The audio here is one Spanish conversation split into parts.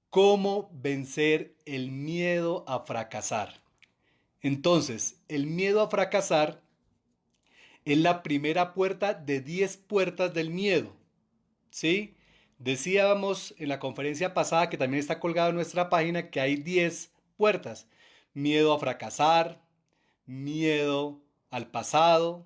¿Cómo vencer el miedo a fracasar? Entonces, el miedo a fracasar es la primera puerta de 10 puertas del miedo, ¿sí? Decíamos en la conferencia pasada, que también está colgado en nuestra página, que hay 10 puertas. Miedo a fracasar, miedo al pasado,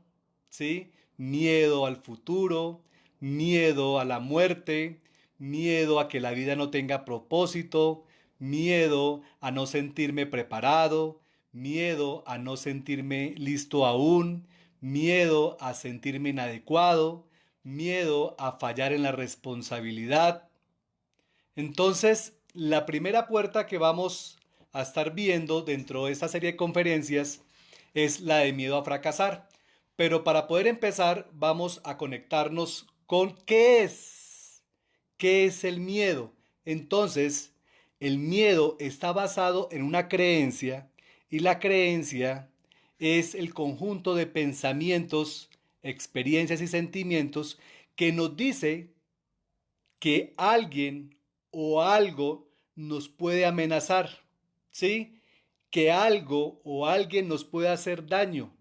¿sí? Miedo al futuro, miedo a la muerte, miedo a que la vida no tenga propósito, miedo a no sentirme preparado, miedo a no sentirme listo aún, miedo a sentirme inadecuado, miedo a fallar en la responsabilidad. Entonces, la primera puerta que vamos a estar viendo dentro de esta serie de conferencias es la de miedo a fracasar. Pero para poder empezar, vamos a conectarnos con qué es. ¿Qué es el miedo? Entonces, el miedo está basado en una creencia y la creencia es el conjunto de pensamientos, experiencias y sentimientos que nos dice que alguien o algo nos puede amenazar, ¿sí? Que algo o alguien nos puede hacer daño.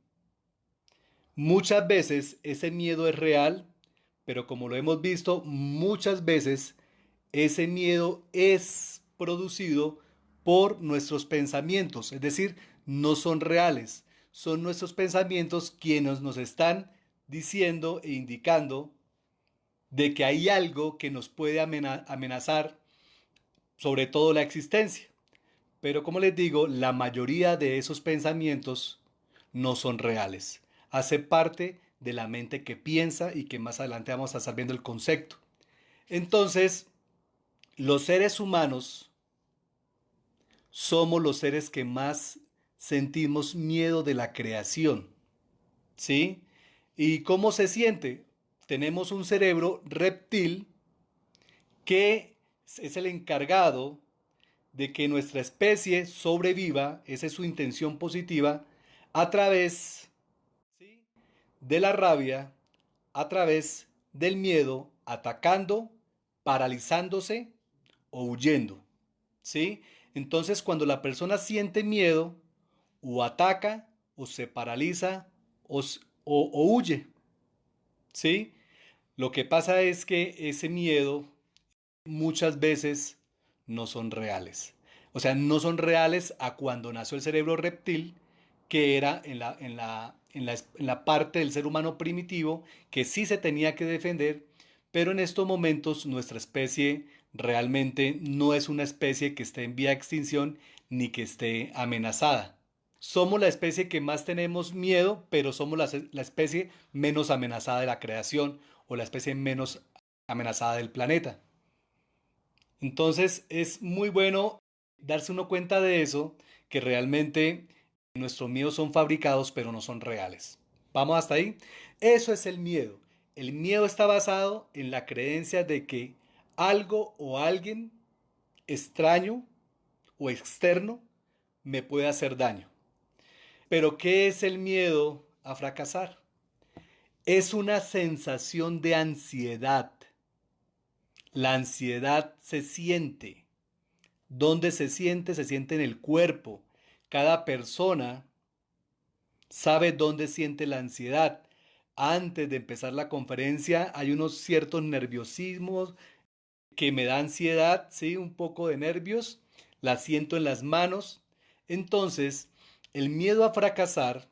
Muchas veces ese miedo es real, pero como lo hemos visto, muchas veces ese miedo es producido por nuestros pensamientos, es decir, no son reales, son nuestros pensamientos quienes nos están diciendo e indicando de que hay algo que nos puede amenazar, sobre todo la existencia. Pero como les digo, la mayoría de esos pensamientos no son reales. Hace parte de la mente que piensa y que más adelante vamos a estar viendo el concepto. Entonces, los seres humanos somos los seres que más sentimos miedo de la creación. ¿Sí? ¿Y cómo se siente? Tenemos un cerebro reptil que es el encargado de que nuestra especie sobreviva, esa es su intención positiva, a través, ¿sí?, de la rabia, a través del miedo, atacando, paralizándose o huyendo, ¿sí? Entonces, cuando la persona siente miedo, o ataca, o se paraliza, o huye, ¿sí? Lo que pasa es que ese miedo muchas veces no son reales. O sea, no son reales a cuando nació el cerebro reptil, que era en la parte del ser humano primitivo, que sí se tenía que defender, pero en estos momentos nuestra especie realmente no es una especie que esté en vía de extinción ni que esté amenazada. Somos la especie que más tenemos miedo, pero somos la especie menos amenazada de la creación o la especie menos amenazada del planeta. Entonces es muy bueno darse uno cuenta de eso, que realmente nuestros miedos son fabricados pero no son reales. ¿Vamos hasta ahí? Eso es el miedo. El miedo está basado en la creencia de que algo o alguien extraño o externo me puede hacer daño. Pero ¿qué es el miedo a fracasar? Es una sensación de ansiedad. La ansiedad se siente. ¿Dónde se siente? Se siente en el cuerpo. Cada persona sabe dónde siente la ansiedad. Antes de empezar la conferencia hay unos ciertos nerviosismos que me da ansiedad, ¿sí? Un poco de nervios. La siento en las manos. Entonces, el miedo a fracasar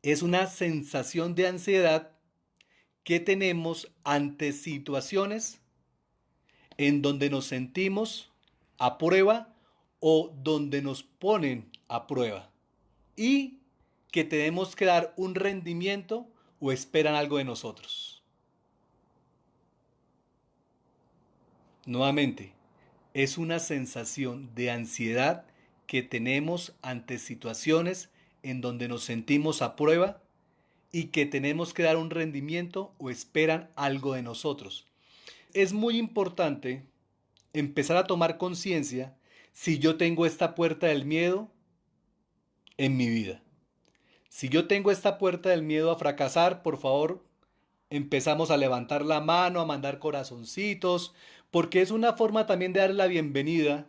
es una sensación de ansiedad que tenemos ante situaciones en donde nos sentimos a prueba o donde nos ponen a prueba y que tenemos que dar un rendimiento o esperan algo de nosotros. Nuevamente, es una sensación de ansiedad que tenemos ante situaciones en donde nos sentimos a prueba y que tenemos que dar un rendimiento o esperan algo de nosotros. Es muy importante empezar a tomar conciencia si yo tengo esta puerta del miedo en mi vida. Si yo tengo esta puerta del miedo a fracasar, por favor, empezamos a levantar la mano, a mandar corazoncitos, porque es una forma también de darle la bienvenida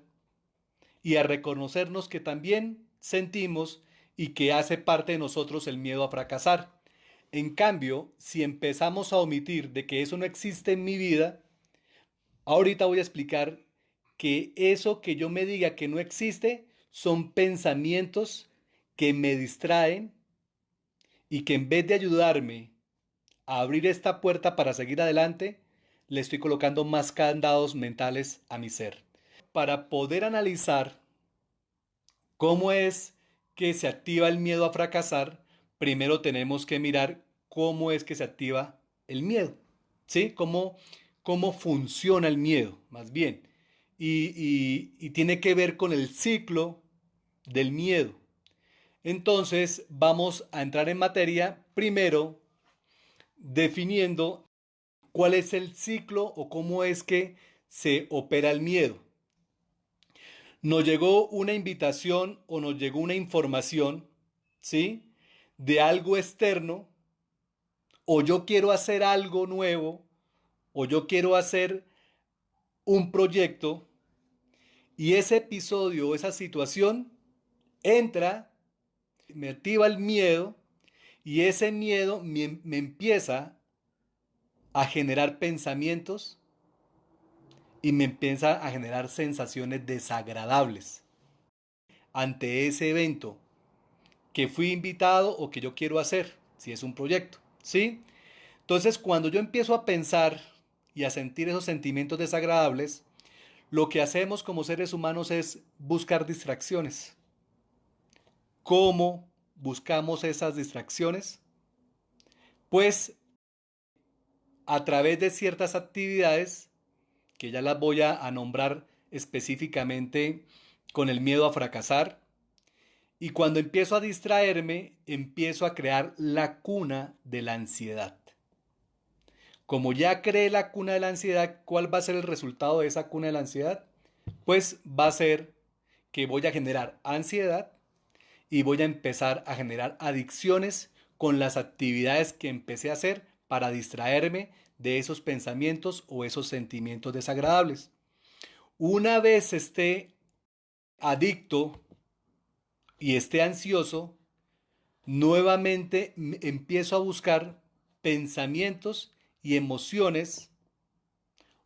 y a reconocernos que también sentimos y que hace parte de nosotros el miedo a fracasar. En cambio, si empezamos a omitir de que eso no existe en mi vida, ahorita voy a explicar que eso que yo me diga que no existe son pensamientos que me distraen y que en vez de ayudarme a abrir esta puerta para seguir adelante, le estoy colocando más candados mentales a mi ser. Para poder analizar cómo es que se activa el miedo a fracasar, primero tenemos que mirar cómo es que se activa el miedo, ¿sí? Cómo funciona el miedo, más bien. Y tiene que ver con el ciclo del miedo. Entonces vamos a entrar en materia primero definiendo cuál es el ciclo o cómo es que se opera el miedo. Nos llegó una invitación o nos llegó una información, ¿sí? De algo externo, o yo quiero hacer algo nuevo, o yo quiero hacer un proyecto, y ese episodio o esa situación entra, me activa el miedo, y ese miedo me empieza a generar pensamientos y me empieza a generar sensaciones desagradables ante ese evento que fui invitado o que yo quiero hacer, si es un proyecto, ¿sí? Entonces, cuando yo empiezo a pensar y a sentir esos sentimientos desagradables, lo que hacemos como seres humanos es buscar distracciones. ¿Cómo buscamos esas distracciones? Pues a través de ciertas actividades, que ya las voy a nombrar específicamente con el miedo a fracasar. Y cuando empiezo a distraerme, empiezo a crear la cuna de la ansiedad. Como ya creé la cuna de la ansiedad, ¿cuál va a ser el resultado de esa cuna de la ansiedad? Pues va a ser que voy a generar ansiedad y voy a empezar a generar adicciones con las actividades que empecé a hacer para distraerme de esos pensamientos o esos sentimientos desagradables. Una vez esté adicto y esté ansioso, nuevamente empiezo a buscar pensamientos y emociones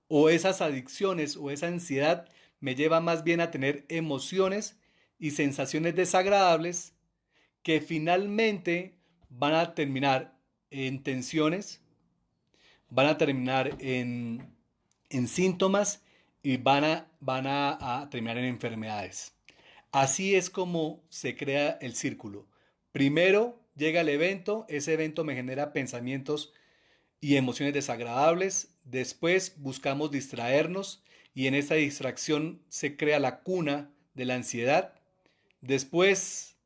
o esas adicciones o esa ansiedad me lleva más bien a tener emociones y sensaciones desagradables que finalmente van a terminar en tensiones, van a terminar en síntomas y van a terminar en enfermedades. Así es como se crea el círculo. Primero llega el evento, ese evento me genera pensamientos y emociones desagradables. Después buscamos distraernos y en esta distracción se crea la cuna de la ansiedad. Después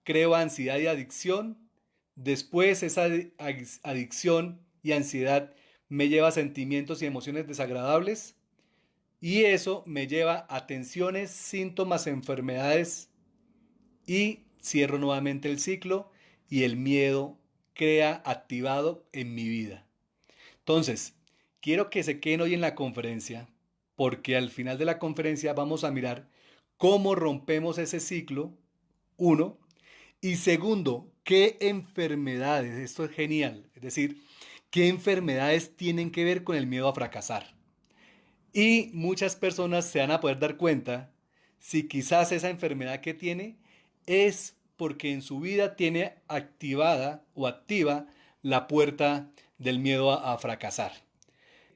creo ansiedad y adicción. Después esa adicción y ansiedad me lleva a sentimientos y emociones desagradables. Y eso me lleva a tensiones, síntomas, enfermedades y cierro nuevamente el ciclo y el miedo queda activado en mi vida. Entonces, quiero que se queden hoy en la conferencia porque al final de la conferencia vamos a mirar cómo rompemos ese ciclo, uno, y segundo, qué enfermedades, esto es genial, es decir, qué enfermedades tienen que ver con el miedo a fracasar. Y muchas personas se van a poder dar cuenta si quizás esa enfermedad que tiene es porque en su vida tiene activada o activa la puerta del miedo a fracasar.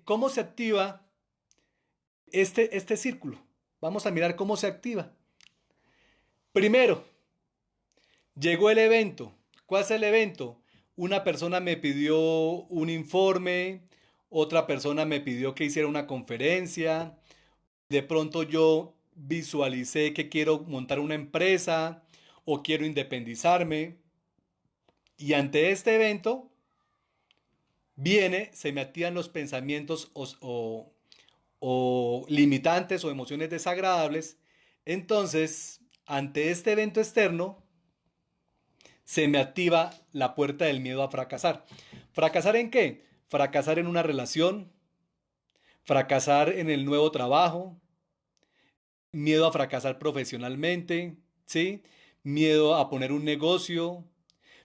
¿Cómo se activa este círculo? Vamos a mirar cómo se activa. Primero, llegó el evento. ¿Cuál es el evento? Una persona me pidió un informe, otra persona me pidió que hiciera una conferencia. De pronto yo visualicé que quiero montar una empresa o quiero independizarme. Y ante este evento se me activan los pensamientos o limitantes o emociones desagradables. Entonces, ante este evento externo, se me activa la puerta del miedo a fracasar. ¿Fracasar en qué? Fracasar en una relación, fracasar en el nuevo trabajo, miedo a fracasar profesionalmente, ¿sí? Miedo a poner un negocio,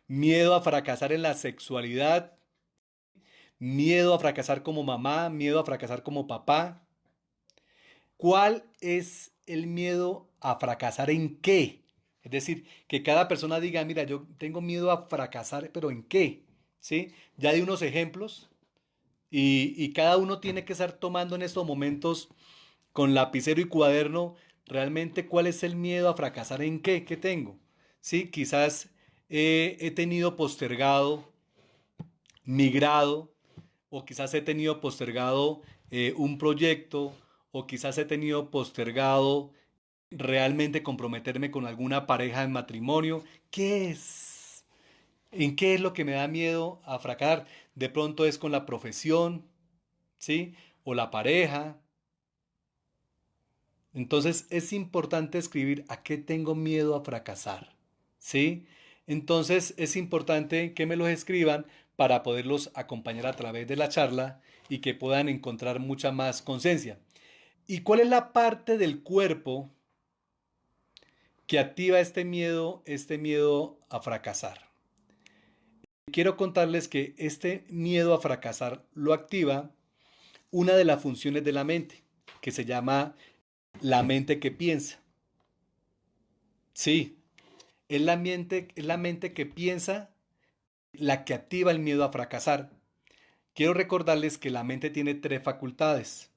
miedo a fracasar en la sexualidad, miedo a fracasar como mamá, miedo a fracasar como papá. ¿Cuál es el miedo a fracasar en qué? Es decir, que cada persona diga, mira, yo tengo miedo a fracasar, pero ¿en qué? ¿Sí? Ya di unos ejemplos y cada uno tiene que estar tomando en estos momentos con lapicero y cuaderno realmente cuál es el miedo a fracasar en qué, qué tengo. Sí, quizás he tenido postergado mi grado, o quizás he tenido postergado un proyecto, o quizás he tenido postergado realmente comprometerme con alguna pareja en matrimonio. ¿Qué es? ¿En qué es lo que me da miedo a fracasar? De pronto es con la profesión, ¿sí? O la pareja. Entonces es importante escribir a qué tengo miedo a fracasar, ¿sí? Entonces es importante que me los escriban para poderlos acompañar a través de la charla y que puedan encontrar mucha más conciencia. ¿Y cuál es la parte del cuerpo que activa este miedo a fracasar? Quiero contarles que este miedo a fracasar lo activa una de las funciones de la mente, que se llama la mente que piensa. Sí, es la mente que piensa la que activa el miedo a fracasar. Quiero recordarles que la mente tiene tres facultades.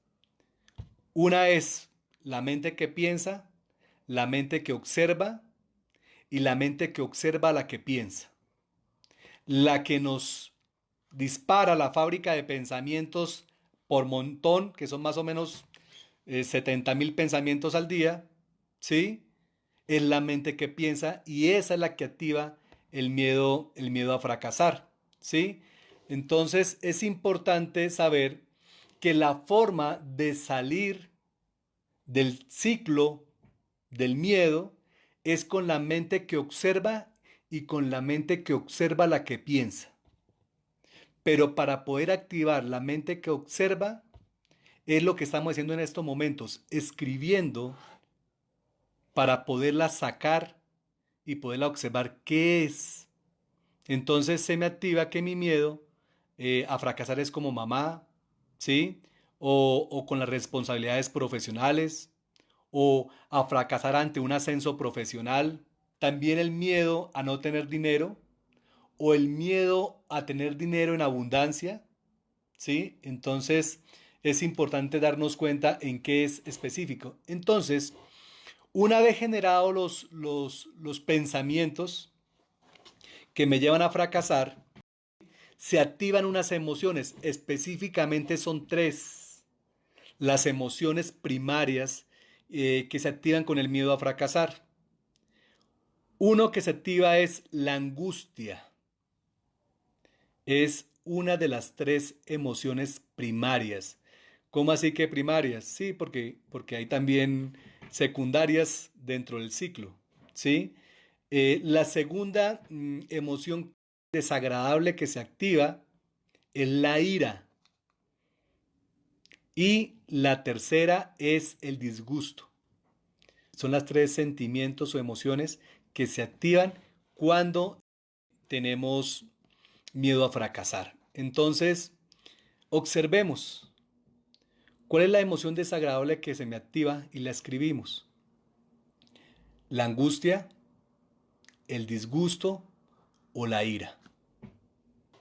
Una es la mente que piensa, la mente que observa y la mente que observa a la que piensa. La que nos dispara la fábrica de pensamientos por montón, que son más o menos 70.000 pensamientos al día, ¿sí? Es la mente que piensa y esa es la que activa el miedo a fracasar, ¿sí? Entonces es importante saber que la forma de salir del ciclo del miedo es con la mente que observa y con la mente que observa la que piensa. Pero para poder activar la mente que observa es lo que estamos haciendo en estos momentos, escribiendo para poderla sacar y poderla observar qué es. Entonces se me activa que mi miedo a fracasar es como mamá, ¿sí? O con las responsabilidades profesionales, o a fracasar ante un ascenso profesional. También el miedo a no tener dinero, o el miedo a tener dinero en abundancia, ¿sí? Entonces es importante darnos cuenta en qué es específico. Entonces, una vez generados los pensamientos que me llevan a fracasar, se activan unas emociones, específicamente son tres, las emociones primarias que se activan con el miedo a fracasar. Uno que se activa es la angustia, es una de las tres emociones primarias. ¿Cómo así que primarias? Sí, porque hay también secundarias dentro del ciclo, ¿sí? La segunda emoción desagradable que se activa es la ira. Y la tercera es el disgusto. Son las tres sentimientos o emociones que se activan cuando tenemos miedo a fracasar. Entonces, observemos cuál es la emoción desagradable que se me activa y la escribimos. La angustia, el disgusto o la ira.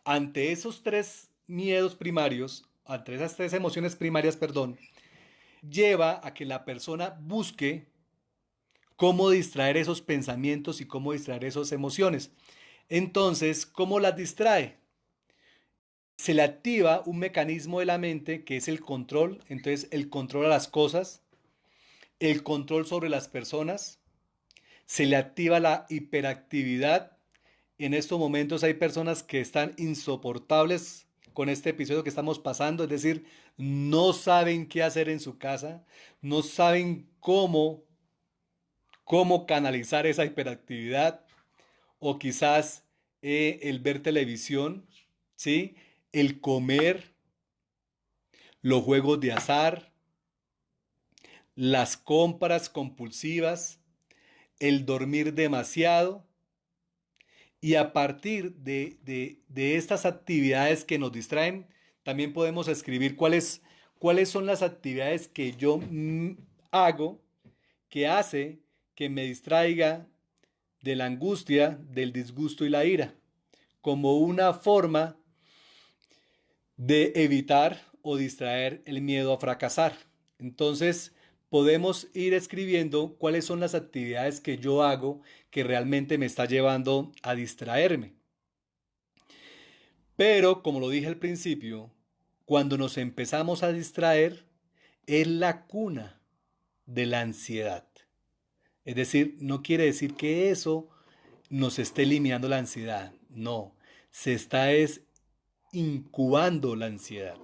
Ante esos tres miedos primarios, ante esas tres emociones primarias, perdón, lleva a que la persona busque cómo distraer esos pensamientos y cómo distraer esas emociones. Entonces, ¿cómo las distrae? Se le activa un mecanismo de la mente que es el control, entonces el control a las cosas, el control sobre las personas, se le activa la hiperactividad. En estos momentos hay personas que están insoportables con este episodio que estamos pasando, es decir, no saben qué hacer en su casa, no saben cómo canalizar esa hiperactividad o quizás el ver televisión, ¿sí? El comer, los juegos de azar, las compras compulsivas, el dormir demasiado. Y a partir de estas actividades que nos distraen, también podemos escribir cuáles son las actividades que yo hago que hace que me distraiga de la angustia, del disgusto y la ira, como una forma de evitar o distraer el miedo a fracasar. Entonces, podemos ir escribiendo cuáles son las actividades que yo hago que realmente me está llevando a distraerme. Pero, como lo dije al principio, cuando nos empezamos a distraer, es la cuna de la ansiedad. Es decir, no quiere decir que eso nos esté eliminando la ansiedad. No, se está incubando la ansiedad.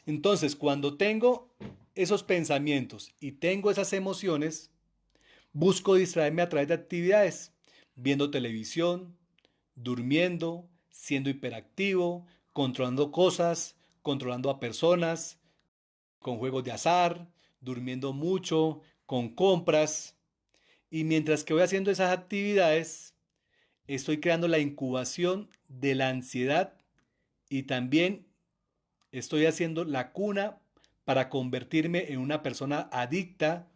Entonces, cuando tengo esos pensamientos y tengo esas emociones, busco distraerme a través de actividades, viendo televisión, durmiendo, siendo hiperactivo, controlando cosas, controlando a personas, con juegos de azar, durmiendo mucho, con compras. Y mientras que voy haciendo esas actividades, estoy creando la incubación de la ansiedad y también estoy haciendo la cuna para convertirme en una persona adicta.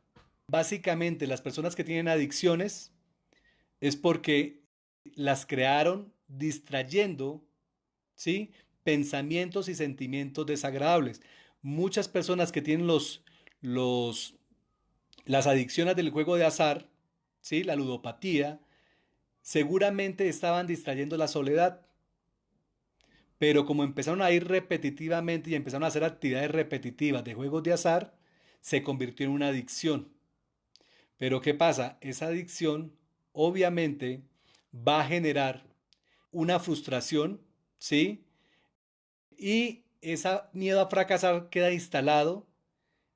Básicamente, las personas que tienen adicciones es porque las crearon distrayendo, ¿sí?, pensamientos y sentimientos desagradables. Muchas personas que tienen los, las adicciones del juego de azar, ¿sí?, la ludopatía, seguramente estaban distrayendo la soledad. Pero como empezaron a ir repetitivamente y empezaron a hacer actividades repetitivas de juegos de azar, se convirtió en una adicción. Pero ¿qué pasa? Esa adicción obviamente va a generar una frustración, ¿sí? Y ese miedo a fracasar queda instalado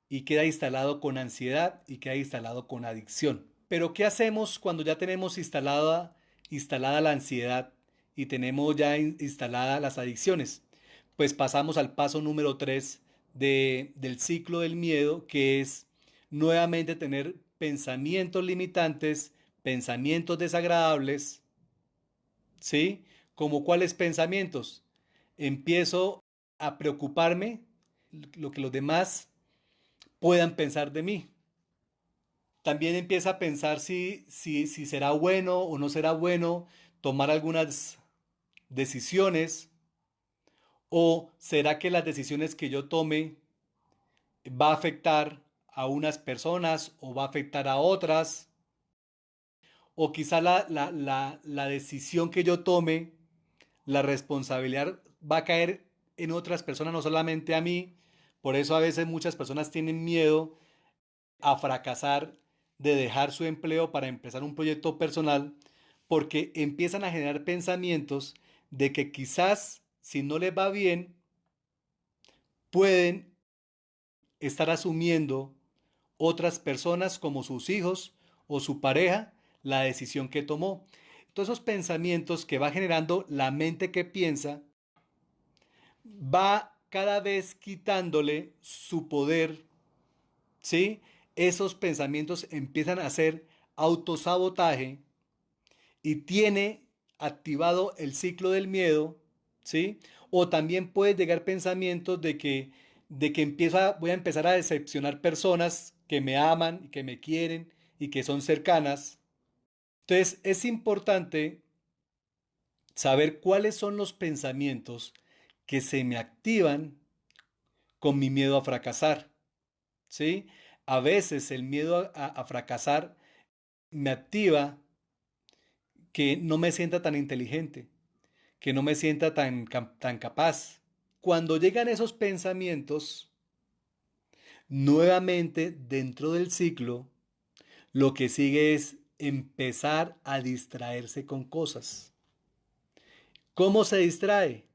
y queda instalado con ansiedad y queda instalado con adicción. Pero ¿qué hacemos cuando ya tenemos instalada la ansiedad y tenemos ya instaladas las adicciones? Pues pasamos al paso número 3 del ciclo del miedo, que es nuevamente tener pensamientos limitantes, pensamientos desagradables, ¿sí? ¿Como cuáles pensamientos? Empiezo a preocuparme lo que los demás puedan pensar de mí. También empieza a pensar si será bueno o no será bueno tomar algunas decisiones, o será que las decisiones que yo tome va a afectar a unas personas o va a afectar a otras, o quizá la decisión que yo tome, la responsabilidad va a caer en otras personas, no solamente a mí. Por eso a veces muchas personas tienen miedo a fracasar, de dejar su empleo para empezar un proyecto personal, porque empiezan a generar pensamientos de que quizás si no les va bien, pueden estar asumiendo otras personas como sus hijos o su pareja la decisión que tomó. Todos esos pensamientos que va generando la mente que piensa va cada vez quitándole su poder, ¿sí? Esos pensamientos empiezan a hacer autosabotaje y tiene activado el ciclo del miedo, ¿sí? O también puede llegar pensamientos de que voy a empezar a decepcionar personas que me aman y que me quieren y que son cercanas. Entonces es importante saber cuáles son los pensamientos que se me activan con mi miedo a fracasar, ¿sí? A veces el miedo a fracasar me activa que no me sienta tan inteligente, que no me sienta tan capaz. Cuando llegan esos pensamientos, nuevamente dentro del ciclo, lo que sigue es empezar a distraerse con cosas. ¿Cómo se distrae?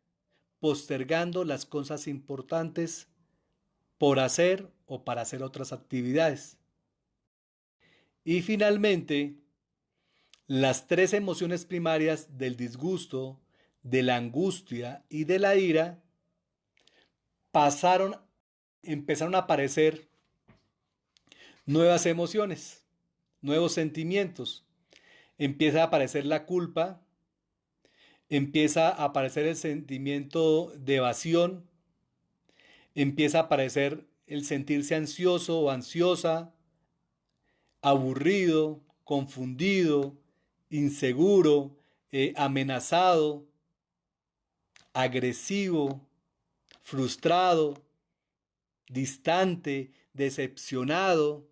Postergando las cosas importantes por hacer o para hacer otras actividades. Y finalmente, las tres emociones primarias del disgusto, de la angustia y de la ira pasaron empezaron a aparecer nuevas emociones, nuevos sentimientos. Empieza a aparecer la culpa, empieza a aparecer el sentimiento de evasión, empieza a aparecer el sentirse ansioso o ansiosa, aburrido, confundido, inseguro, amenazado, agresivo, frustrado, distante, decepcionado.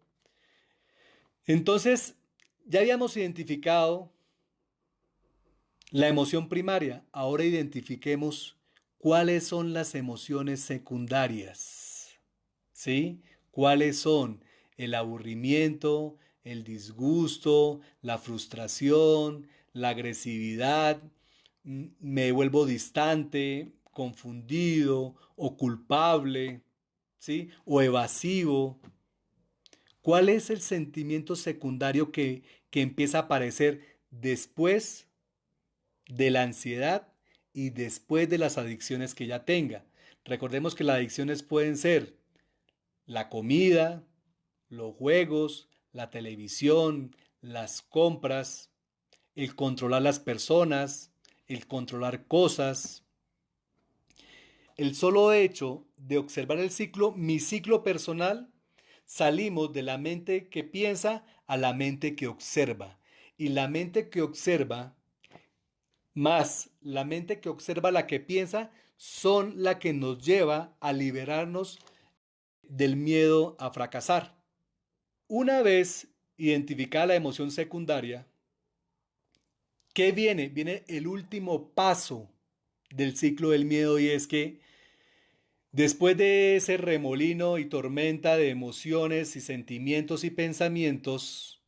Entonces, ya habíamos identificado la emoción primaria. Ahora identifiquemos cuáles son las emociones secundarias. ¿Sí? ¿Cuáles son? El aburrimiento, el disgusto, la frustración, la agresividad, me vuelvo distante, confundido o culpable, ¿sí? O evasivo. ¿Cuál es el sentimiento secundario que empieza a aparecer después de la ansiedad y después de las adicciones que ya tenga? Recordemos que las adicciones pueden ser la comida, los juegos, la televisión, las compras, el controlar las personas, el controlar cosas. El solo hecho de observar el ciclo, mi ciclo personal, salimos de la mente que piensa a la mente que observa. Y la mente que observa más la mente que observa la que piensa son la que nos lleva a liberarnos del miedo a fracasar. Una vez identificada la emoción secundaria, ¿qué viene? Viene el último paso del ciclo del miedo, y es que después de ese remolino y tormenta de emociones y sentimientos y pensamientos,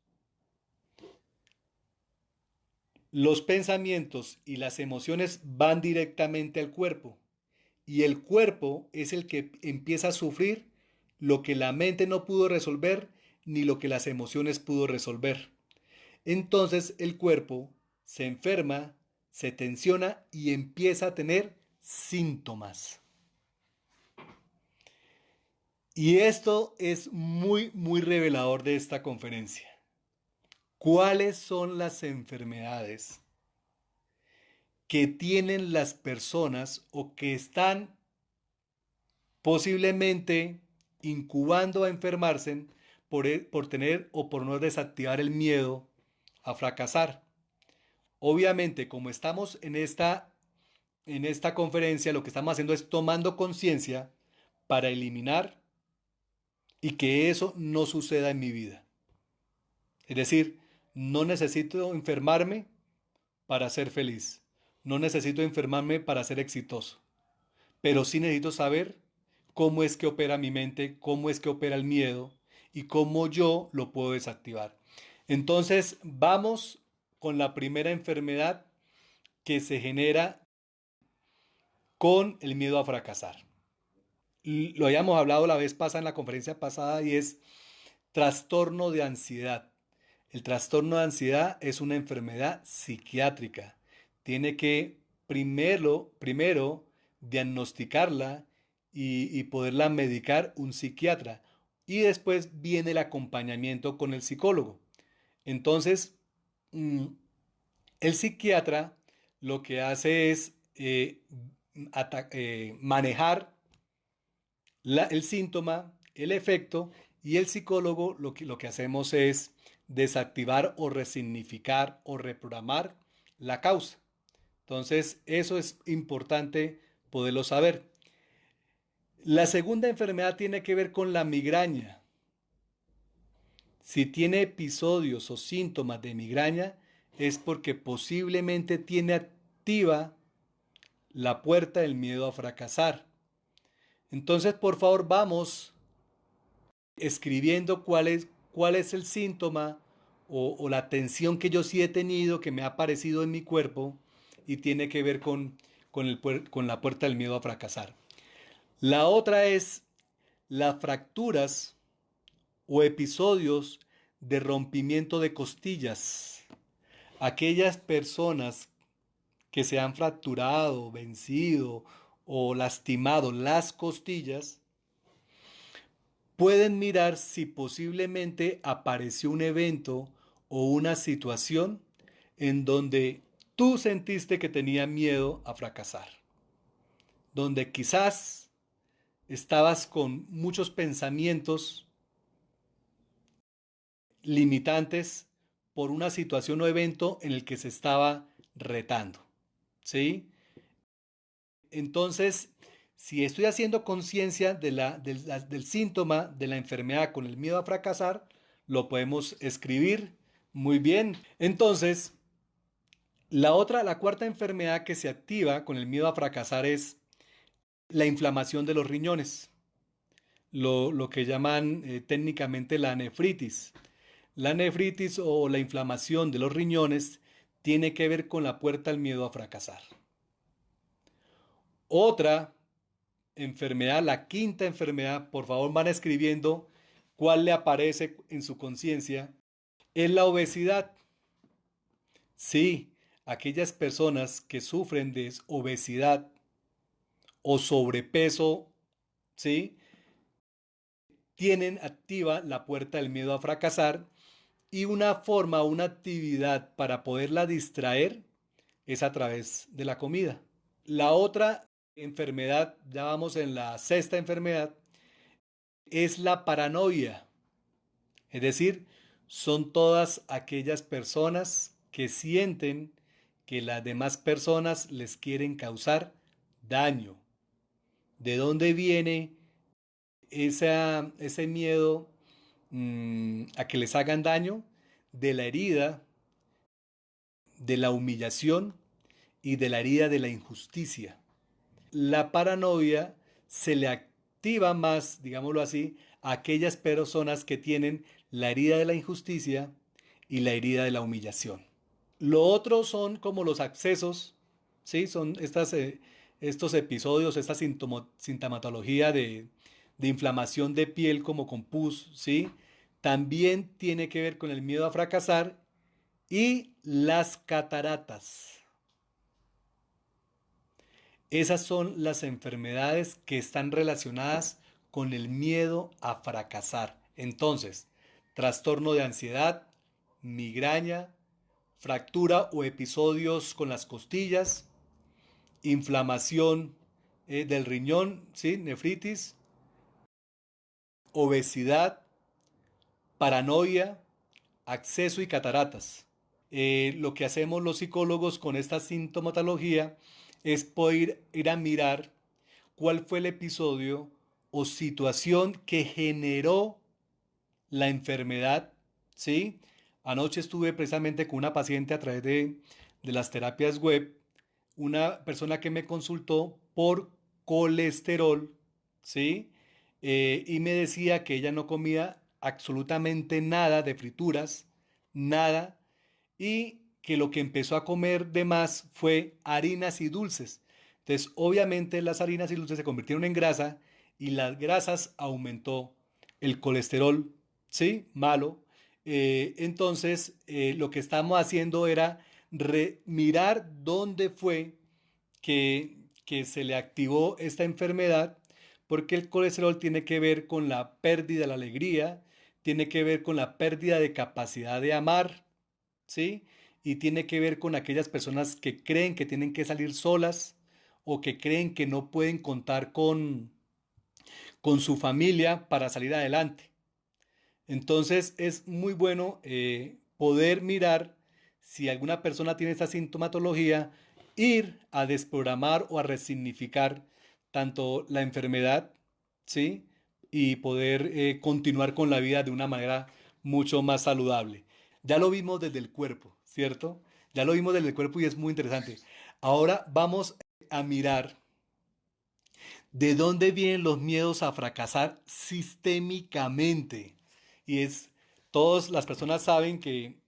los pensamientos y las emociones van directamente al cuerpo, y el cuerpo es el que empieza a sufrir lo que la mente no pudo resolver ni lo que las emociones pudo resolver. Entonces el cuerpo se enferma, se tensiona y empieza a tener síntomas. Y esto es muy revelador de esta conferencia. ¿Cuáles son las enfermedades que tienen las personas o que están posiblemente incubando a enfermarse por tener o por no desactivar el miedo a fracasar? Obviamente, como estamos en esta conferencia, lo que estamos haciendo es tomando conciencia para eliminar y que eso no suceda en mi vida. Es decir, no necesito enfermarme para ser feliz. No necesito enfermarme para ser exitoso. Pero sí necesito saber cómo es que opera mi mente, cómo es que opera el miedo y cómo yo lo puedo desactivar. Entonces, vamos con la primera enfermedad que se genera con el miedo a fracasar. Lo habíamos hablado la vez pasada en la conferencia pasada, y es trastorno de ansiedad. El trastorno de ansiedad es una enfermedad psiquiátrica. Tiene que primero diagnosticarla y poderla medicar un psiquiatra. Y después viene el acompañamiento con el psicólogo. Entonces, mm, el psiquiatra lo que hace es manejar el síntoma, el efecto, y el psicólogo lo que hacemos es desactivar o resignificar o reprogramar la causa. Entonces, eso es importante poderlo saber. La segunda enfermedad tiene que ver con la migraña. Si tiene episodios o síntomas de migraña, es porque posiblemente tiene activa la puerta del miedo a fracasar. Entonces, por favor, vamos escribiendo cuál es el síntoma o la tensión que yo sí he tenido, que me ha aparecido en mi cuerpo y tiene que ver con la puerta del miedo a fracasar. La otra es las fracturas o episodios de rompimiento de costillas. Aquellas personas que se han fracturado, vencido o lastimado las costillas, pueden mirar si posiblemente apareció un evento o una situación en donde tú sentiste que tenía miedo a fracasar, donde quizás estabas con muchos pensamientos limitantes por una situación o evento en el que se estaba retando, ¿sí? Entonces, si estoy haciendo conciencia del síntoma de la enfermedad con el miedo a fracasar, lo podemos escribir muy bien. Entonces, la cuarta enfermedad que se activa con el miedo a fracasar es la inflamación de los riñones, lo que llaman técnicamente la nefritis. La nefritis o la inflamación de los riñones tiene que ver con la puerta al miedo a fracasar. Otra enfermedad, la quinta enfermedad, por favor van escribiendo cuál le aparece en su conciencia, es la obesidad. Sí, aquellas personas que sufren de obesidad o sobrepeso, ¿sí? Tienen activa la puerta del miedo a fracasar y una forma, una actividad para poderla distraer es a través de la comida. La otra enfermedad, ya vamos en la sexta enfermedad, es la paranoia. Es decir, son todas aquellas personas que sienten que las demás personas les quieren causar daño. ¿De dónde viene ese miedo a que les hagan daño? De la herida, de la humillación y de la herida de la injusticia. La paranoia se le activa más, digámoslo así, a aquellas personas que tienen la herida de la injusticia y la herida de la humillación. Lo otro son como los accesos, ¿sí? Son estos episodios, esta sintomatología de inflamación de piel como con pus, ¿sí? También tiene que ver con el miedo a fracasar y las cataratas. Esas son las enfermedades que están relacionadas con el miedo a fracasar. Entonces, trastorno de ansiedad, migraña, fractura o episodios con las costillas, inflamación del riñón, ¿sí? Nefritis, obesidad, paranoia, acceso y cataratas. Lo que hacemos los psicólogos con esta sintomatología es poder ir a mirar cuál fue el episodio o situación que generó la enfermedad, ¿sí? Anoche estuve precisamente con una paciente a través de las terapias web, una persona que me consultó por colesterol, ¿sí? Y me decía que ella no comía absolutamente nada de frituras, nada, y que lo que empezó a comer de más fue harinas y dulces. Entonces, obviamente las harinas y dulces se convirtieron en grasa y las grasas aumentó el colesterol, ¿sí? Malo. Entonces, lo que estamos haciendo era mirar dónde fue que se le activó esta enfermedad, porque el colesterol tiene que ver con la pérdida de la alegría, tiene que ver con la pérdida de capacidad de amar, ¿sí? Y tiene que ver con aquellas personas que creen que tienen que salir solas o que creen que no pueden contar con su familia para salir adelante. Entonces es muy bueno poder mirar si alguna persona tiene esta sintomatología, ir a desprogramar o a resignificar tanto la enfermedad, ¿sí? Y poder continuar con la vida de una manera mucho más saludable. Ya lo vimos desde el cuerpo, ¿cierto? Ya lo vimos desde el cuerpo y es muy interesante. Ahora vamos a mirar de dónde vienen los miedos a fracasar sistémicamente. Y todas las personas saben que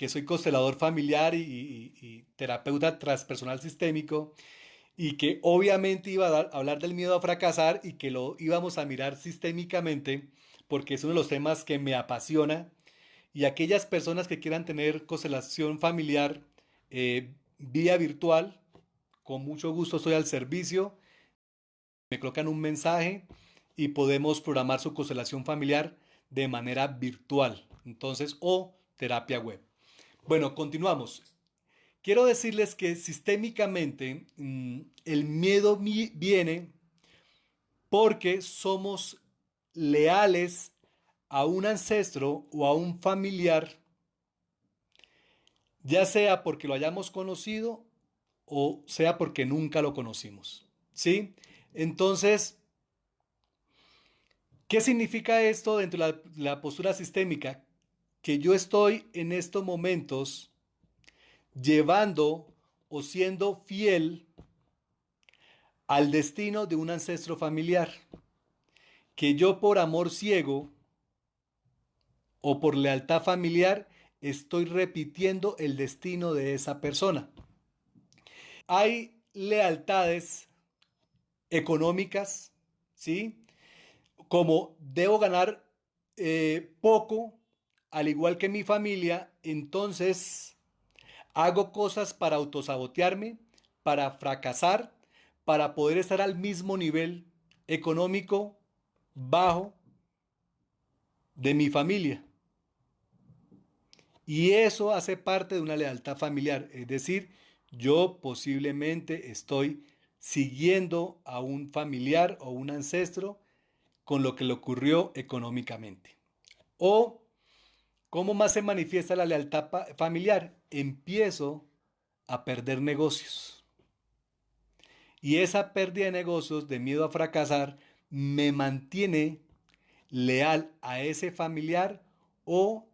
soy constelador familiar y terapeuta transpersonal sistémico y que obviamente iba a hablar del miedo a fracasar y que lo íbamos a mirar sistémicamente porque es uno de los temas que me apasiona y aquellas personas que quieran tener constelación familiar vía virtual, con mucho gusto estoy al servicio, me colocan un mensaje y podemos programar su constelación familiar de manera virtual, entonces, o terapia web. Bueno, continuamos. Quiero decirles que sistémicamente el miedo viene porque somos leales a un ancestro o a un familiar, ya sea porque lo hayamos conocido o sea porque nunca lo conocimos. ¿Sí? Entonces, ¿qué significa esto dentro de la postura sistémica? Que yo estoy en estos momentos llevando o siendo fiel al destino de un ancestro familiar, que yo por amor ciego o por lealtad familiar estoy repitiendo el destino de esa persona. Hay lealtades económicas, ¿sí? Como debo ganar poco, al igual que mi familia, entonces hago cosas para autosabotearme, para fracasar, para poder estar al mismo nivel económico bajo de mi familia. Y eso hace parte de una lealtad familiar. Es decir, yo posiblemente estoy siguiendo a un familiar o un ancestro con lo que le ocurrió económicamente. O, ¿cómo más se manifiesta la lealtad familiar? Empiezo a perder negocios. Y esa pérdida de negocios, de miedo a fracasar, me mantiene leal a ese familiar o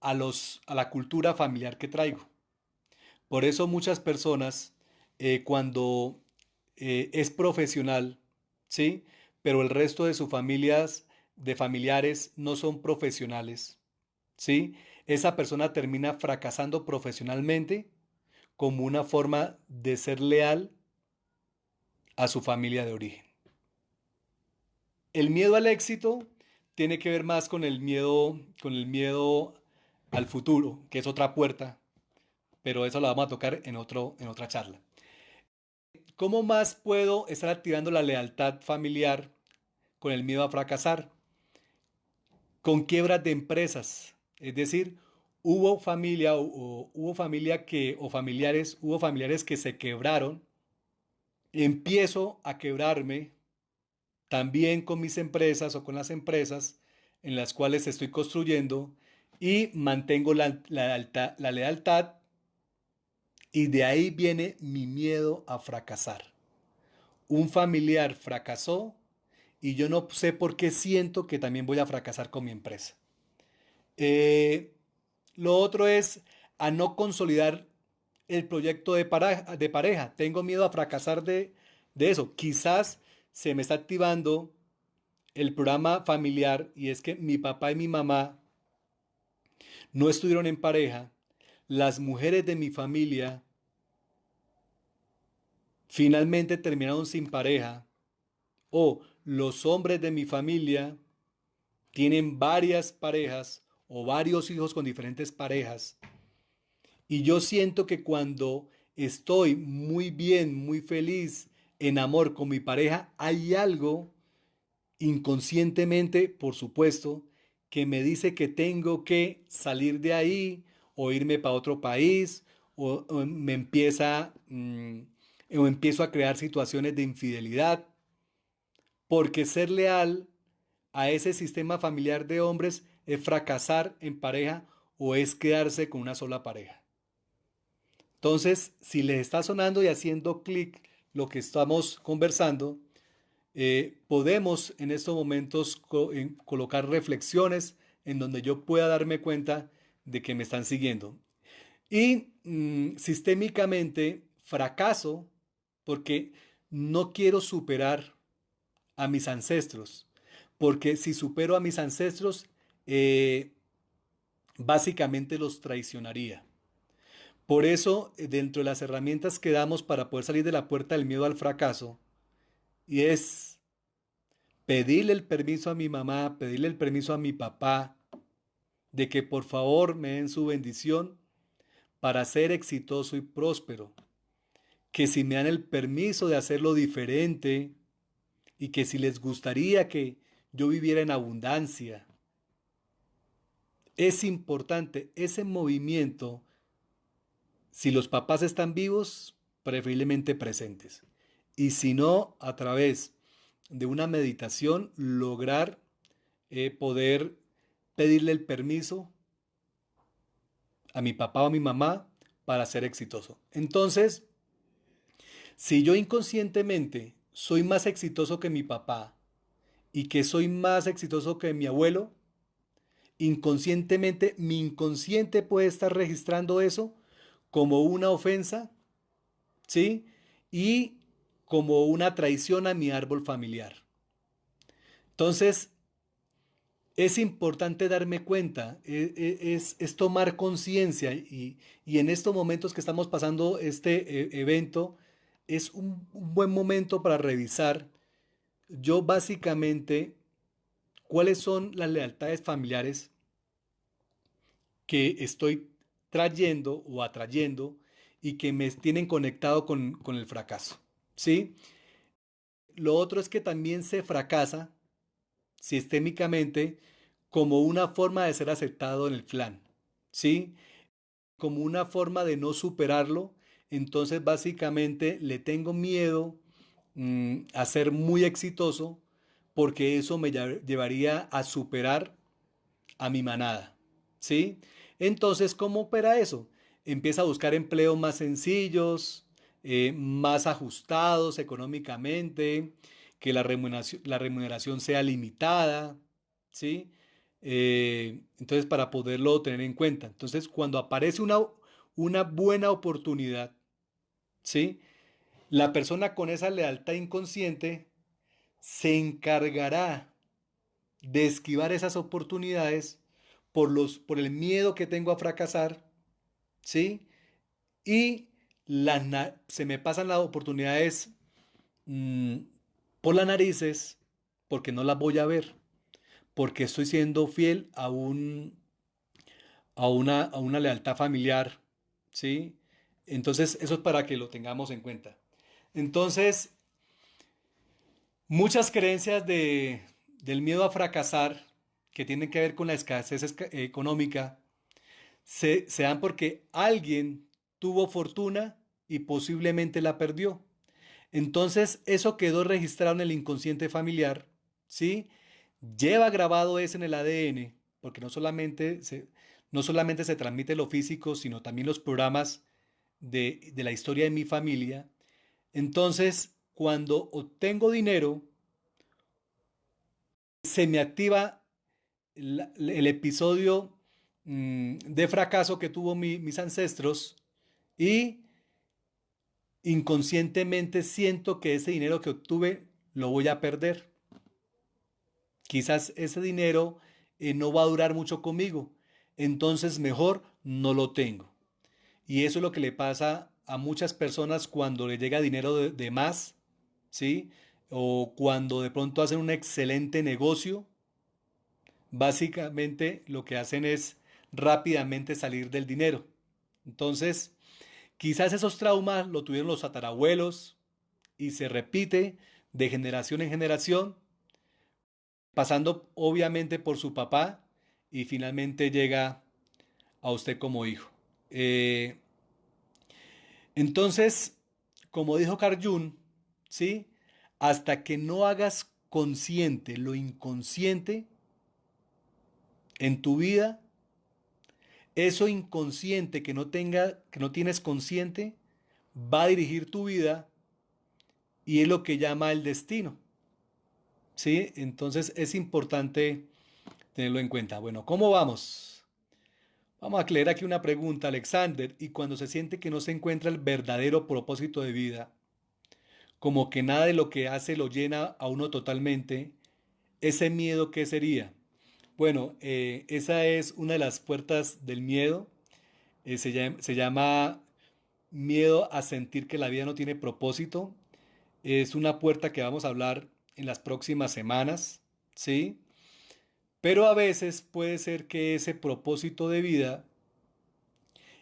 a la cultura familiar que traigo. Por eso muchas personas, cuando es profesional, ¿sí? Pero el resto de sus familias, de familiares, no son profesionales, ¿sí? Esa persona termina fracasando profesionalmente como una forma de ser leal a su familia de origen. El miedo al éxito tiene que ver más con el miedo al futuro, que es otra puerta, pero eso la vamos a tocar en otra charla. ¿Cómo más puedo estar activando la lealtad familiar con el miedo a fracasar? Con quiebras de empresas, es decir, hubo familia o hubo familia que o familiares, hubo familiares que se quebraron, empiezo a quebrarme también con mis empresas o con las empresas en las cuales estoy construyendo y mantengo la lealtad y de ahí viene mi miedo a fracasar. Un familiar fracasó y yo no sé por qué siento que también voy a fracasar con mi empresa. Eh, lo otro es a no consolidar el proyecto de pareja. Tengo miedo a fracasar de eso. Quizás se me está activando el programa familiar y es que mi papá y mi mamá no estuvieron en pareja. Las mujeres de mi familia finalmente terminaron sin pareja. O los hombres de mi familia tienen varias parejas o varios hijos con diferentes parejas. Y yo siento que cuando estoy muy bien, muy feliz, en amor con mi pareja, hay algo inconscientemente, por supuesto, que me dice que tengo que salir de ahí o irme para otro país o me empieza o empiezo a crear situaciones de infidelidad, porque ser leal a ese sistema familiar de hombres es fracasar en pareja o es quedarse con una sola pareja. Entonces, si les está sonando y haciendo clic lo que estamos conversando, podemos en estos momentos colocar reflexiones en donde yo pueda darme cuenta de que me están siguiendo. Y sistémicamente fracaso porque no quiero superar a mis ancestros. Porque si supero a mis ancestros, básicamente los traicionaría. Por eso, dentro de las herramientas que damos para poder salir de la puerta del miedo al fracaso, y es pedirle el permiso a mi mamá, pedirle el permiso a mi papá, de que por favor me den su bendición para ser exitoso y próspero. Que si me dan el permiso de hacerlo diferente, y que si les gustaría que yo viviera en abundancia. Es importante ese movimiento, si los papás están vivos, preferiblemente presentes. Y si no, a través de una meditación, lograr poder pedirle el permiso a mi papá o a mi mamá para ser exitoso. Entonces, si yo inconscientemente soy más exitoso que mi papá y que soy más exitoso que mi abuelo, inconscientemente mi inconsciente puede estar registrando eso como una ofensa, ¿sí? Y como una traición a mi árbol familiar. Entonces, es importante darme cuenta, es tomar conciencia y en estos momentos que estamos pasando este evento, es un buen momento para revisar yo básicamente cuáles son las lealtades familiares que estoy trayendo o atrayendo y que me tienen conectado con el fracaso, ¿sí? Lo otro es que también se fracasa sistémicamente como una forma de ser aceptado en el clan, ¿sí? Como una forma de no superarlo. Entonces básicamente le tengo miedo a ser muy exitoso porque eso me llevaría a superar a mi manada, ¿sí? Entonces, ¿cómo opera eso? Empieza a buscar empleos más sencillos, más ajustados económicamente, que la remuneración sea limitada, ¿sí? Entonces, para poderlo tener en cuenta. Entonces, cuando aparece una buena oportunidad, ¿sí? La persona con esa lealtad inconsciente se encargará de esquivar esas oportunidades por el miedo que tengo a fracasar, ¿sí? Y se me pasan las oportunidades mm, por las narices porque no las voy a ver, porque estoy siendo fiel a una lealtad familiar, ¿sí? Entonces, eso es para que lo tengamos en cuenta. Entonces, muchas creencias del miedo a fracasar que tienen que ver con la escasez económica se dan porque alguien tuvo fortuna y posiblemente la perdió. Entonces, eso quedó registrado en el inconsciente familiar, ¿sí? Lleva grabado eso en el ADN, porque no solamente se transmite lo físico, sino también los programas de la historia de mi familia. Entonces, cuando obtengo dinero, se me activa el episodio de fracaso que tuvo mis ancestros y inconscientemente siento que ese dinero que obtuve lo voy a perder. Quizás ese dinero no va a durar mucho conmigo, entonces mejor no lo tengo. Y eso es lo que le pasa a muchas personas cuando le llega dinero de más, ¿sí? O cuando de pronto hacen un excelente negocio. Básicamente lo que hacen es rápidamente salir del dinero. Entonces, quizás esos traumas lo tuvieron los tatarabuelos y se repite de generación en generación, pasando obviamente por su papá y finalmente llega a usted como hijo. Eh, entonces, como dijo Carl Jung, ¿sí? Hasta que no hagas consciente lo inconsciente en tu vida, eso inconsciente que no tienes consciente, va a dirigir tu vida y es lo que llama el destino. ¿Sí? Entonces es importante tenerlo en cuenta. Bueno, ¿cómo vamos? Vamos a leer aquí una pregunta, Alexander. Y cuando se siente que no se encuentra el verdadero propósito de vida, como que nada de lo que hace lo llena a uno totalmente, ese miedo, ¿qué sería? Bueno, esa es una de las puertas del miedo. Se llama miedo a sentir que la vida no tiene propósito. Es una puerta que vamos a hablar en las próximas semanas, ¿sí? Pero a veces puede ser que ese propósito de vida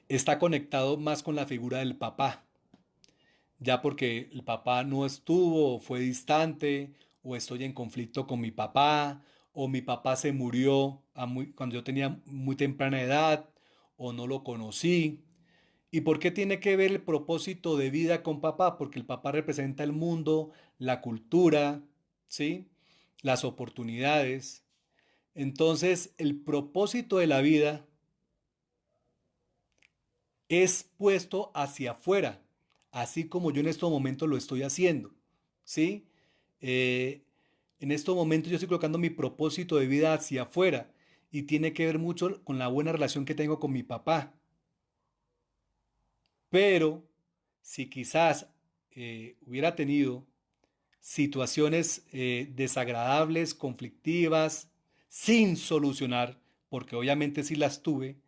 está conectado más con la figura del papá, ya porque el papá no estuvo, fue distante, o estoy en conflicto con mi papá, o mi papá se murió cuando yo tenía muy temprana edad, o no lo conocí. ¿Y por qué tiene que ver el propósito de vida con papá? Porque el papá representa el mundo, la cultura, ¿sí? Las oportunidades. Entonces, el propósito de la vida es puesto hacia afuera, así como yo en estos momentos lo estoy haciendo, ¿sí? Eh, en estos momentos yo estoy colocando mi propósito de vida hacia afuera y tiene que ver mucho con la buena relación que tengo con mi papá. Pero si quizás hubiera tenido situaciones desagradables, conflictivas, sin solucionar, porque obviamente sí las tuve,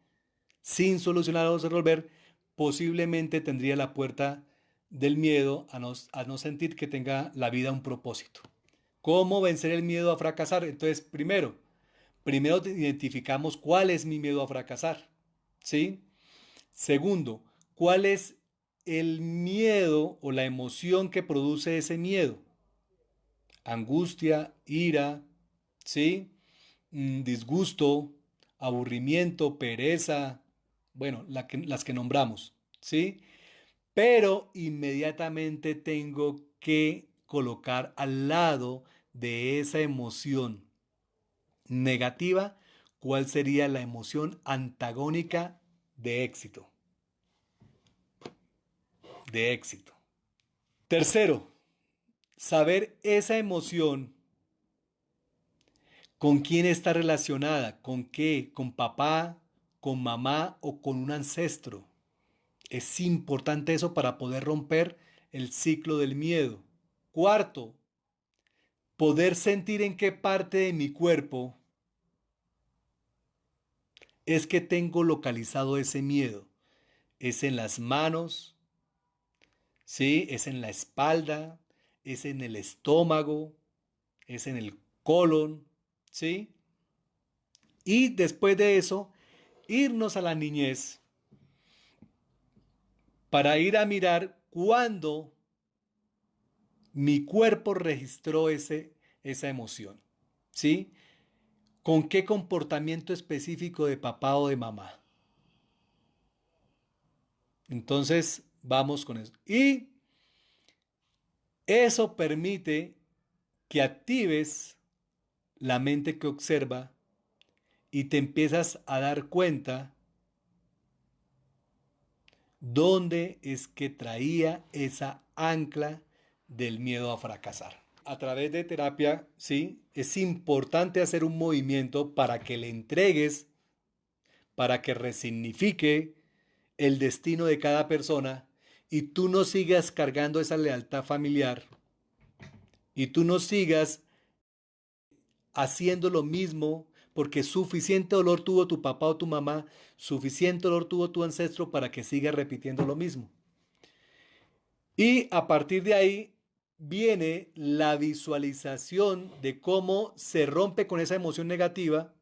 sin solucionar o resolver, posiblemente tendría la puerta del miedo a no sentir que tenga la vida un propósito. ¿Cómo vencer el miedo a fracasar? Entonces, primero identificamos cuál es mi miedo a fracasar, ¿sí? Segundo, ¿cuál es el miedo o la emoción que produce ese miedo? Angustia, ira, ¿sí? Disgusto, aburrimiento, pereza, bueno, las que nombramos, ¿sí? Pero inmediatamente tengo que colocar al lado de esa emoción negativa, ¿cuál sería la emoción antagónica de éxito? De éxito. Tercero, saber esa emoción con quién está relacionada, con qué, con papá, con mamá o con un ancestro. Es importante eso para poder romper el ciclo del miedo. Cuarto, poder sentir en qué parte de mi cuerpo es que tengo localizado ese miedo. ¿Es en las manos? ¿Sí? ¿Es en la espalda? ¿Es en el estómago? ¿Es en el colon? ¿Sí? Y después de eso, irnos a la niñez para ir a mirar cuándo mi cuerpo registró esa emoción. ¿Sí? ¿Con qué comportamiento específico de papá o de mamá? Entonces, vamos con eso. Y eso permite que actives la mente que observa y te empiezas a dar cuenta dónde es que traía esa ancla del miedo a fracasar. A través de terapia, sí, es importante hacer un movimiento para que le entregues, para que resignifique el destino de cada persona y tú no sigas cargando esa lealtad familiar y tú no sigas haciendo lo mismo porque suficiente dolor tuvo tu papá o tu mamá, suficiente dolor tuvo tu ancestro para que sigas repitiendo lo mismo. Y a partir de ahí viene la visualización de cómo se rompe con esa emoción negativa,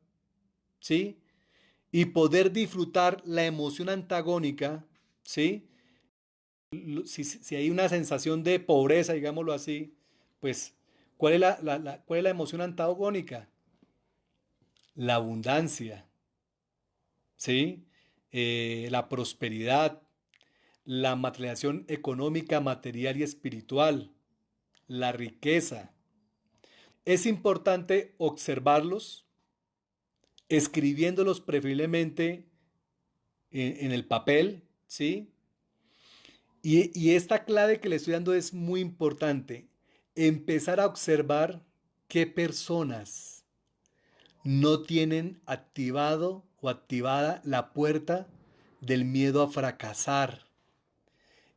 ¿sí? Y poder disfrutar la emoción antagónica, ¿sí? Si hay una sensación de pobreza, digámoslo así, pues, ¿cuál es cuál es la emoción antagónica? La abundancia, ¿sí? La prosperidad, la materialización económica, material y espiritual, la riqueza. Es importante observarlos, escribiéndolos preferiblemente en el papel, ¿sí? Y esta clave que le estoy dando es muy importante. Empezar a observar qué personas no tienen activado o activada la puerta del miedo a fracasar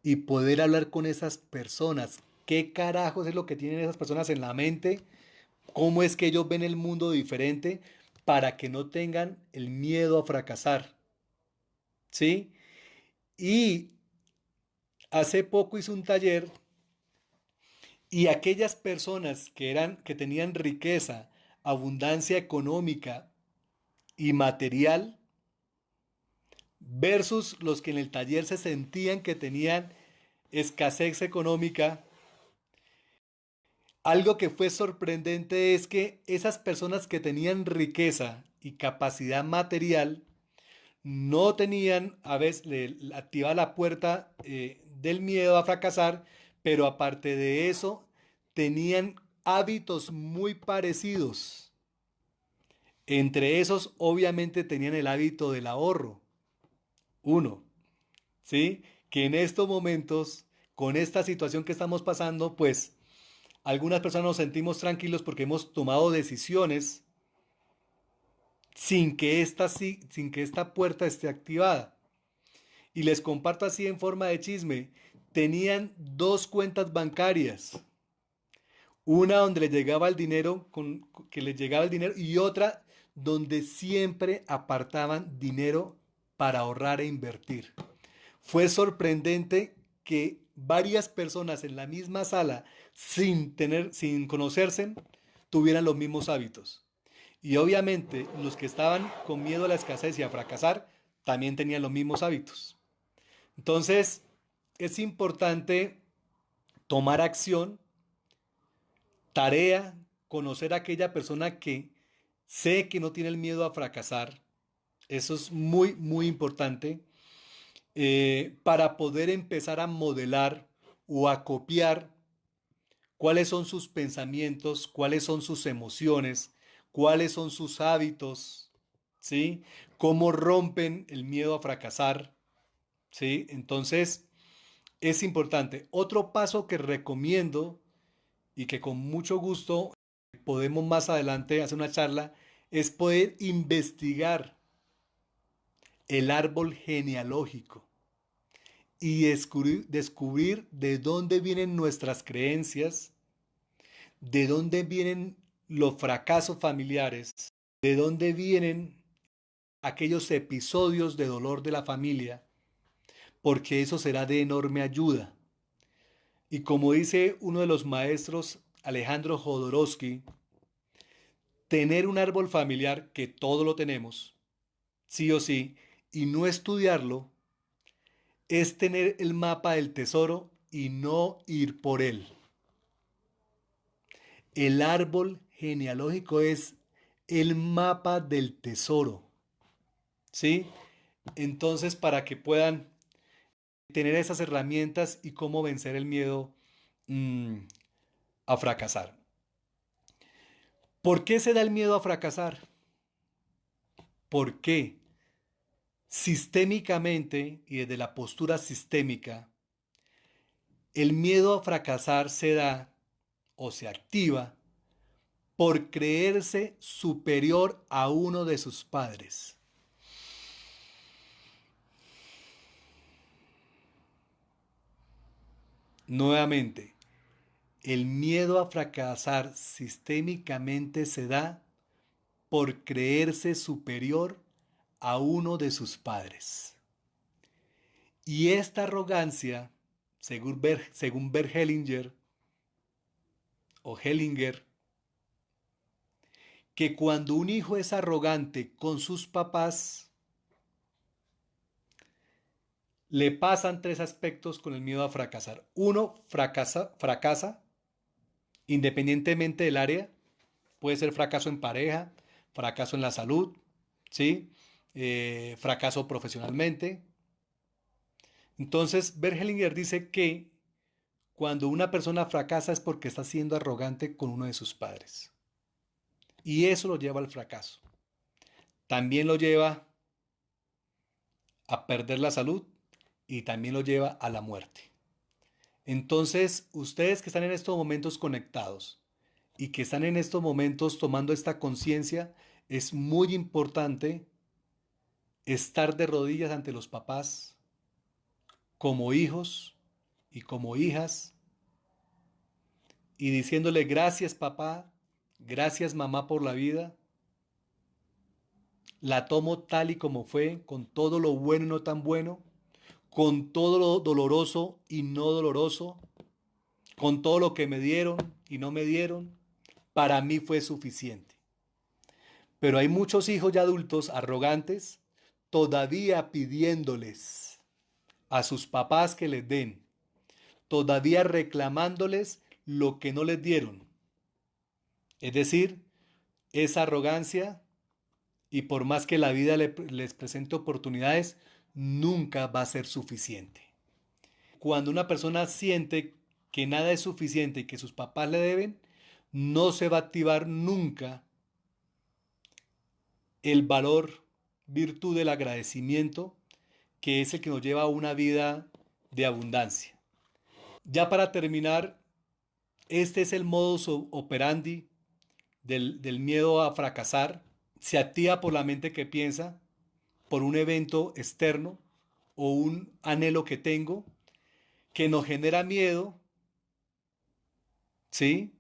y poder hablar con esas personas. ¿Qué carajos es lo que tienen esas personas en la mente? ¿Cómo es que ellos ven el mundo diferente para que no tengan el miedo a fracasar? ¿Sí? Y hace poco hice un taller y aquellas personas que tenían riqueza, abundancia económica y material versus los que en el taller se sentían que tenían escasez económica, Algo que fue sorprendente es que esas personas que tenían riqueza y capacidad material no tenían, a veces, activada la puerta del miedo a fracasar, pero aparte de eso, tenían hábitos muy parecidos. Entre esos, obviamente, tenían el hábito del ahorro. Uno, ¿sí? Que en estos momentos, con esta situación que estamos pasando, pues algunas personas nos sentimos tranquilos porque hemos tomado decisiones sin que esta puerta esté activada. Y les comparto así en forma de chisme, tenían dos cuentas bancarias, una donde les llegaba el dinero, que les llegaba el dinero, y otra donde siempre apartaban dinero para ahorrar e invertir. Fue sorprendente que varias personas en la misma sala, sin conocerse, tuvieran los mismos hábitos. Y obviamente los que estaban con miedo a la escasez y a fracasar, también tenían los mismos hábitos. Entonces, es importante tomar acción, tarea, conocer a aquella persona que sé que no tiene el miedo a fracasar. Eso es muy, muy importante para poder empezar a modelar o a copiar cuáles son sus pensamientos, cuáles son sus emociones, cuáles son sus hábitos, ¿sí? Cómo rompen el miedo a fracasar, ¿sí? Entonces, es importante. Otro paso que recomiendo y que con mucho gusto podemos más adelante hacer una charla es poder investigar el árbol genealógico y descubrir de dónde vienen nuestras creencias, de dónde vienen los fracasos familiares, de dónde vienen aquellos episodios de dolor de la familia, porque eso será de enorme ayuda. Y como dice uno de los maestros, Alejandro Jodorowsky, tener un árbol familiar, que todo lo tenemos, sí o sí, y no estudiarlo, es tener el mapa del tesoro y no ir por él. El árbol genealógico es el mapa del tesoro, ¿sí? Entonces, para que puedan tener esas herramientas y cómo vencer el miedo mmm, a fracasar. ¿Por qué se da el miedo a fracasar? ¿Por qué? Sistémicamente y desde la postura sistémica, el miedo a fracasar se da o se activa por creerse superior a uno de sus padres. Nuevamente, el miedo a fracasar sistémicamente se da por creerse superior a uno de sus padres. Y esta arrogancia, según Bert Hellinger o Hellinger, que cuando un hijo es arrogante con sus papás, le pasan tres aspectos con el miedo a fracasar. Uno, fracasa independientemente del área. Puede ser fracaso en pareja, fracaso en la salud, ¿sí? Fracaso profesionalmente. Entonces, Bergelinger dice que cuando una persona fracasa es porque está siendo arrogante con uno de sus padres. Y eso lo lleva al fracaso. También lo lleva a perder la salud y también lo lleva a la muerte. Entonces, ustedes que están en estos momentos conectados y que están en estos momentos tomando esta conciencia, es muy importante estar de rodillas ante los papás como hijos y como hijas y diciéndole gracias papá, gracias mamá por la vida, la tomo tal y como fue, con todo lo bueno y no tan bueno, con todo lo doloroso y no doloroso, con todo lo que me dieron y no me dieron, para mí fue suficiente. Pero hay muchos hijos ya adultos arrogantes todavía pidiéndoles a sus papás que les den, todavía reclamándoles lo que no les dieron. Es decir, esa arrogancia, y por más que la vida les presente oportunidades, nunca va a ser suficiente. Cuando una persona siente que nada es suficiente y que sus papás le deben, no se va a activar nunca el valor, virtud del agradecimiento, que es el que nos lleva a una vida de abundancia. Ya para terminar, este es el modus operandi del miedo a fracasar. Se activa por la mente que piensa, por un evento externo o un anhelo que tengo que nos genera miedo, ¿sí?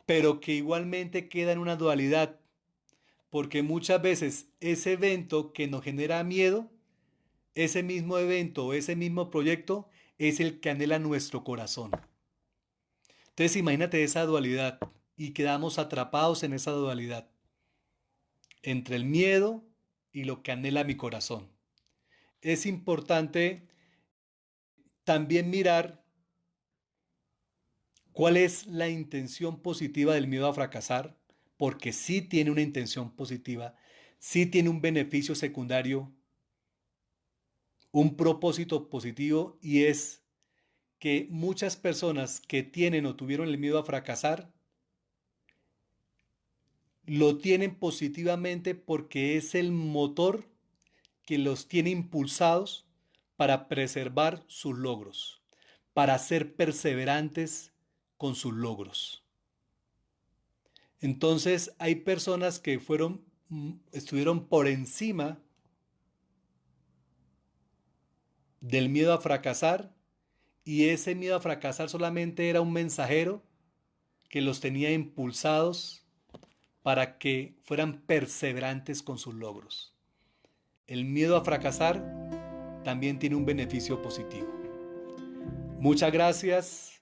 Pero que igualmente queda en una dualidad, porque muchas veces ese evento que nos genera miedo, ese mismo evento o ese mismo proyecto es el que anhela nuestro corazón. Entonces imagínate esa dualidad y quedamos atrapados en esa dualidad entre el miedo y lo que anhela mi corazón. Es importante también mirar cuál es la intención positiva del miedo a fracasar, porque sí tiene una intención positiva, sí tiene un beneficio secundario, un propósito positivo, y es que muchas personas que tienen o tuvieron el miedo a fracasar lo tienen positivamente porque es el motor que los tiene impulsados para preservar sus logros, para ser perseverantes con sus logros. Entonces hay personas que estuvieron por encima del miedo a fracasar, y ese miedo a fracasar solamente era un mensajero que los tenía impulsados para que fueran perseverantes con sus logros. El miedo a fracasar también tiene un beneficio positivo. Muchas gracias.